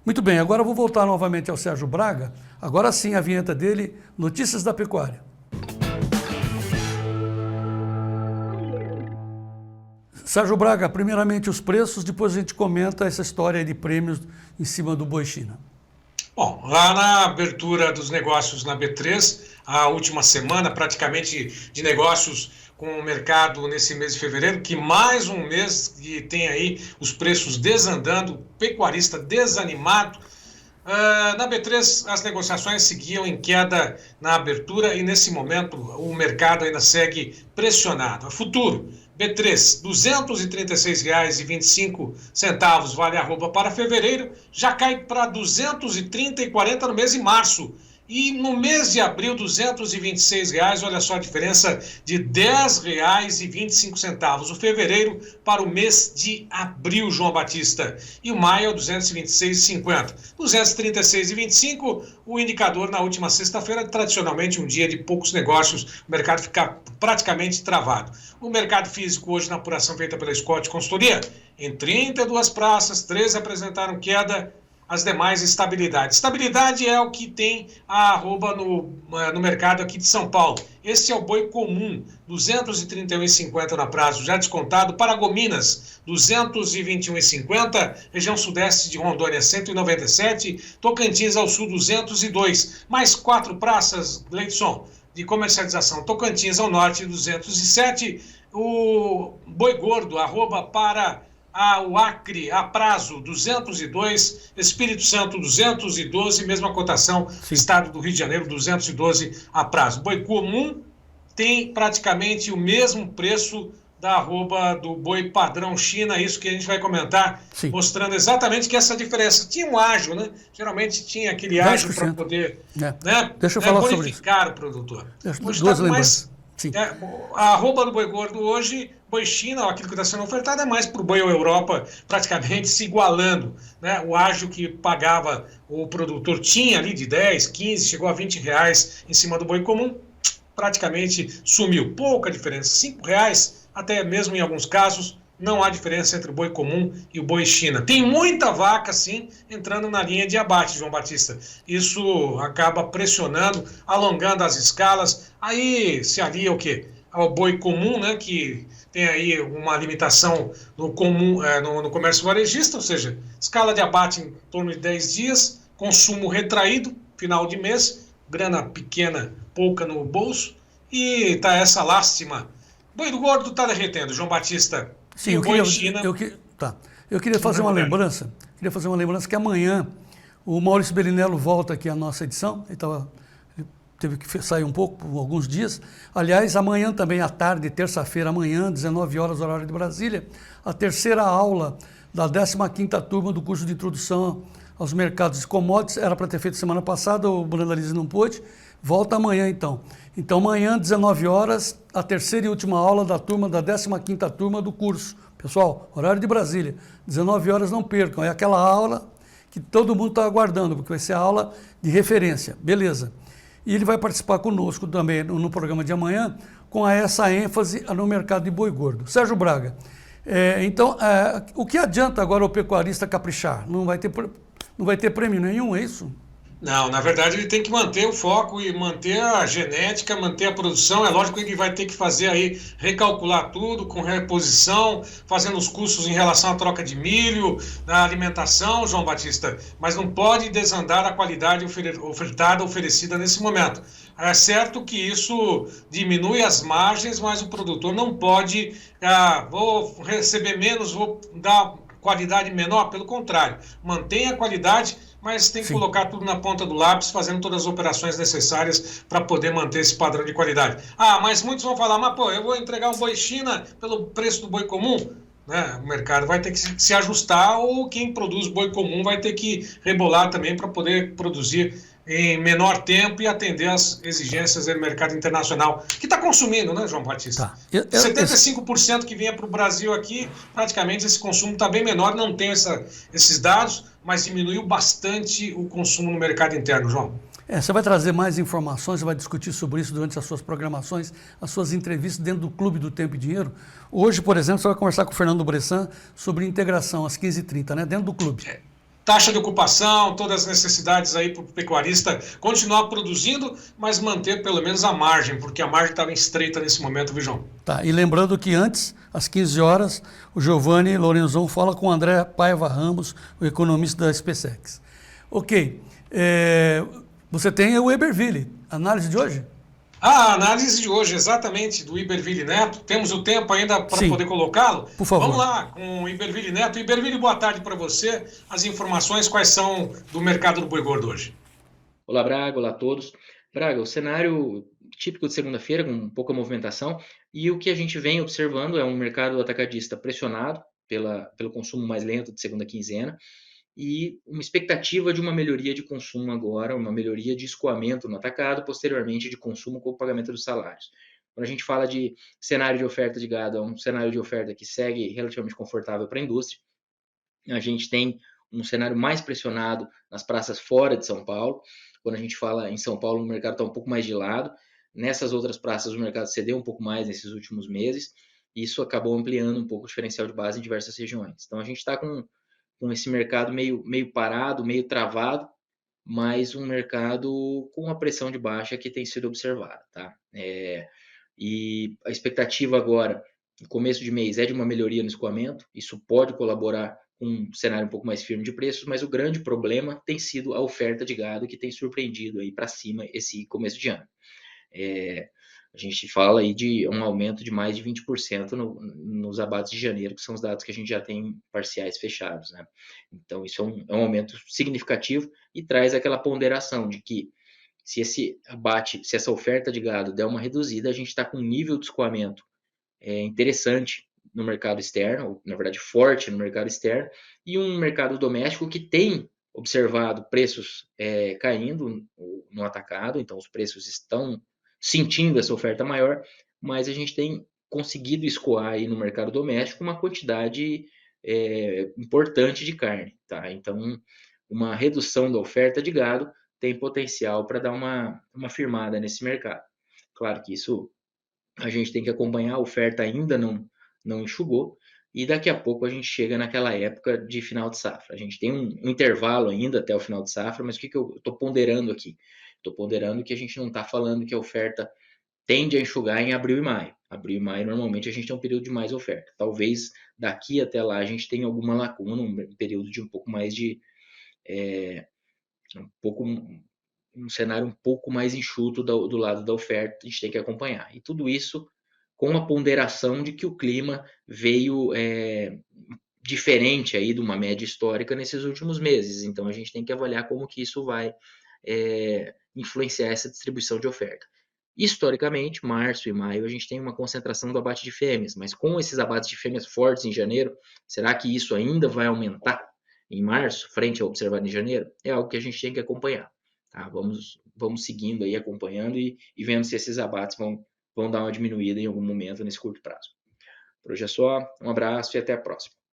Muito bem, agora eu vou voltar novamente ao Sérgio Braga. Agora sim, a vinheta dele, Notícias da Pecuária. Sérgio Braga, primeiramente os preços, depois a gente comenta essa história de prêmios em cima do boi China. Bom, lá na abertura dos negócios na B3, a última semana praticamente de negócios com o mercado nesse mês de fevereiro, que mais um mês que tem aí os preços desandando, pecuarista desanimado. Na B3 as negociações seguiam em queda na abertura e nesse momento o mercado ainda segue pressionado. A futuro, B3, R$ 236,25 vale arroba para fevereiro, já cai para R$ 230,40 no mês de março. E no mês de abril, R$ 226, olha só a diferença de R$ 10,25. O fevereiro para o mês de abril, João Batista. E o maio é R$ 226,50. R$ 236,25, o indicador na última sexta-feira, tradicionalmente um dia de poucos negócios, o mercado fica praticamente travado. O mercado físico hoje, na apuração feita pela Scott Consultoria, em 32 praças, 13 apresentaram queda, as demais estabilidade. Estabilidade é o que tem a arroba no mercado aqui de São Paulo. Esse é o boi comum, R$ 231,50 na prazo, já descontado. Paragominas, R$ 221,50. Região sudeste de Rondônia, R$ 197. Tocantins ao sul, R$ 202. Mais 4 praças, Gleidson, de comercialização. Tocantins ao norte, R$ 207. O boi gordo, arroba para o Acre, a prazo, 202, Espírito Santo, 212, mesma cotação, sim. Estado do Rio de Janeiro, 212 a prazo. Boi comum tem praticamente o mesmo preço da arroba do boi padrão China, isso que a gente vai comentar, sim. Mostrando exatamente que essa diferença. Tinha um ágio, né? Geralmente tinha aquele ágio para poder Deixa eu falar sobre isso. bonificar o produtor. Duas lembranças. Sim. A arroba do boi gordo hoje, boi China, aquilo que está sendo ofertado é mais para o boi Europa, praticamente se igualando, né? O ágio que pagava o produtor tinha ali de 10, 15, chegou a R$20 em cima do boi comum, praticamente sumiu. Pouca diferença, R$5, até mesmo em alguns casos, não há diferença entre o boi comum e o boi China. Tem muita vaca, sim, entrando na linha de abate, João Batista. Isso acaba pressionando, alongando as escalas. Aí se alia o quê? Ao boi comum, né, que tem aí uma limitação no comum, no comércio varejista, ou seja, escala de abate em torno de 10 dias, consumo retraído, final de mês, grana pequena, pouca no bolso, e tá essa lástima. Boi do gordo tá derretendo, João Batista. Sim, eu queria fazer uma lembrança. Queria fazer uma lembrança que amanhã o Maurício Belinello volta aqui à nossa edição. Ele teve que sair um pouco por alguns dias. Aliás, amanhã também à tarde, terça-feira, amanhã, 19 horas, horário de Brasília, a terceira aula da 15ª turma do curso de introdução aos mercados de commodities. Era para ter feito semana passada, o Bruna Lise não pôde. Volta amanhã, então. Então, amanhã, 19 horas, a terceira e última aula da turma da 15ª turma do curso. Pessoal, horário de Brasília, 19 horas, não percam. É aquela aula que todo mundo está aguardando, porque vai ser a aula de referência. Beleza. E ele vai participar conosco também no programa de amanhã, com essa ênfase no mercado de boi gordo. Sérgio Braga, o que adianta agora o pecuarista caprichar? Não vai ter prêmio nenhum, é isso? Não, na verdade ele tem que manter o foco e manter a genética, manter a produção. É lógico que ele vai ter que fazer aí, recalcular tudo com reposição, fazendo os custos em relação à troca de milho, na alimentação, João Batista, mas não pode desandar a qualidade ofertada, oferecida nesse momento. É certo que isso diminui as margens, mas o produtor não pode, vou receber menos, vou dar qualidade menor, pelo contrário, mantém a qualidade, mas tem que colocar tudo na ponta do lápis, fazendo todas as operações necessárias para poder manter esse padrão de qualidade. Mas muitos vão falar, mas pô, eu vou entregar um boi China pelo preço do boi comum? Né? O mercado vai ter que se ajustar, ou quem produz boi comum vai ter que rebolar também para poder produzir em menor tempo e atender às exigências do mercado internacional, que está consumindo, né, João Batista? 75% que vinha para o Brasil aqui, praticamente esse consumo está bem menor, não tem esses dados, mas diminuiu bastante o consumo no mercado interno, João. Você vai trazer mais informações, você vai discutir sobre isso durante as suas programações, as suas entrevistas dentro do Clube do Tempo e Dinheiro. Hoje, por exemplo, você vai conversar com o Fernando Bressan sobre integração às 15h30, né, dentro do clube. taxa de ocupação, todas as necessidades aí para o pecuarista continuar produzindo, mas manter pelo menos a margem, porque a margem estava estreita nesse momento, viu, João? Tá, e lembrando que antes, às 15 horas, o Giovanni Lorenzon fala com o André Paiva Ramos, o economista da SpaceX. Ok, você tem o Eberville, análise de hoje? A análise de hoje, exatamente, do Iberville Neto. Temos o tempo ainda para Sim, poder colocá-lo? por favor. Vamos lá, com o Iberville Neto. Iberville, boa tarde para você. As informações, quais são do mercado do boi gordo hoje? Olá, Braga, olá a todos. Braga, o cenário típico de segunda-feira, com pouca movimentação, e o que a gente vem observando é um mercado atacadista pressionado pelo consumo mais lento de segunda quinzena, e uma expectativa de uma melhoria de consumo agora, uma melhoria de escoamento no atacado, posteriormente de consumo com o pagamento dos salários. Quando a gente fala de cenário de oferta de gado, é um cenário de oferta que segue relativamente confortável para a indústria. A gente tem um cenário mais pressionado nas praças fora de São Paulo. Quando a gente fala em São Paulo, o mercado está um pouco mais de lado. Nessas outras praças, o mercado cedeu um pouco mais nesses últimos meses. E isso acabou ampliando um pouco o diferencial de base em diversas regiões. Então, a gente está com esse mercado meio parado, meio travado, mas um mercado com uma pressão de baixa que tem sido observada. Tá? E a expectativa agora, no começo de mês, é de uma melhoria no escoamento. Isso pode colaborar com um cenário um pouco mais firme de preços, mas o grande problema tem sido a oferta de gado, que tem surpreendido aí para cima esse começo de ano. A gente fala aí de um aumento de mais de 20% nos abates de janeiro, que são os dados que a gente já tem parciais fechados, né? Então, isso é um aumento significativo e traz aquela ponderação de que se essa oferta de gado der uma reduzida, a gente está com um nível de escoamento interessante no mercado externo, ou, na verdade forte no mercado externo, e um mercado doméstico que tem observado preços caindo no atacado, então os preços estão sentindo essa oferta maior, mas a gente tem conseguido escoar aí no mercado doméstico uma quantidade importante de carne, tá? Então, uma redução da oferta de gado tem potencial para dar uma firmada nesse mercado. Claro que isso a gente tem que acompanhar, a oferta ainda não enxugou, e daqui a pouco a gente chega naquela época de final de safra. A gente tem um intervalo ainda até o final de safra, mas o que eu estou ponderando aqui? Estou ponderando que a gente não está falando que a oferta tende a enxugar em abril e maio. Abril e maio, normalmente, a gente tem um período de mais oferta. Talvez daqui até lá a gente tenha alguma lacuna, um período de um pouco mais de... um cenário um pouco mais enxuto do lado da oferta, a gente tem que acompanhar. E tudo isso com a ponderação de que o clima veio diferente aí de uma média histórica nesses últimos meses. Então, a gente tem que avaliar como que isso vai influenciar essa distribuição de oferta. Historicamente, março e maio, a gente tem uma concentração do abate de fêmeas, mas com esses abates de fêmeas fortes em janeiro, será que isso ainda vai aumentar em março, frente ao observado em janeiro? É algo que a gente tem que acompanhar. Tá? Vamos seguindo aí, acompanhando e vendo se esses abates vão dar uma diminuída em algum momento nesse curto prazo. Por hoje é só, um abraço e até a próxima.